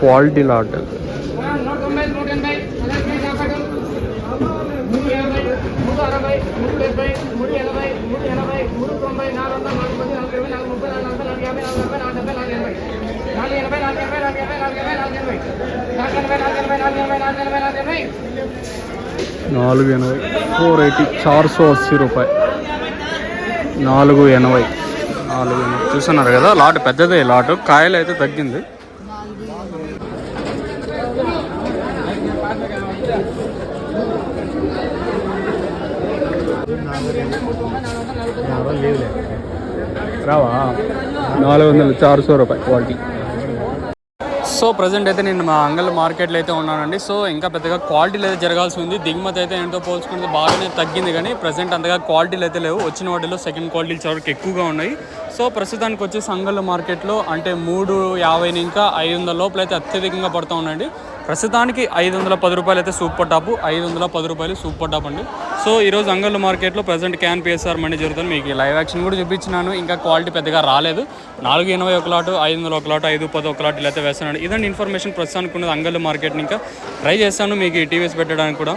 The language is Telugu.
Quality lot. నాలుగు 80, 480, 480 రూపాయి. 480. చూస్తున్నారు కదా, లాట్ పెద్దదే. లాట్ కాయలు అయితే తగ్గింది. రావా 400, 400 రూపాయి క్వాలిటీ. సో ప్రజెంట్ అయితే నేను మా అంగల్ మార్కెట్లో అయితే ఉన్నానండి. సో ఇంకా పెద్దగా క్వాలిటీలు అయితే జరగాల్సి ఉంది. దిగుమతి అయితే ఏంటో పోల్చుకుంటే బాగానే తగ్గింది, కానీ ప్రజెంట్ అంతగా క్వాలిటీలు అయితే లేవు. వచ్చిన వాటిలో సెకండ్ క్వాలిటీలు చాలా ఎక్కువగా ఉన్నాయి. సో ప్రస్తుతానికి వచ్చేసి అంగల్ మార్కెట్లో అంటే 350 ఇంకా 500 లోపల అయితే అత్యధికంగా పడుతూ ఉన్నాయండి. ప్రస్తుతానికి 510 రూపాయలు అయితే సూపర్ టాప్, 510 రూపాయలు సూపర్ టాప్ అండి. సో ఈరోజు అంగల్ మార్కెట్లో ప్రజెంట్ క్యాన్ పిఎస్ఆర్ మండి జరుగుతుంది. మీకు లైవ్ యాక్షన్ కూడా చూపించినాను. ఇంకా క్వాలిటీ పెద్దగా రాలేదు. 480 ఒక లాటు, 500 ఒక లాటు, 510 ఒక లాటు ఇలా అయితే వేస్తున్నాను. ఇదండి ఇన్ఫర్మేషన్ ప్రస్తుతానికి ఉన్నది అంగల్ మార్కెట్ని. ఇంకా ట్రై చేస్తాను మీకు ఈ టీవీస్ పెట్టడానికి కూడా.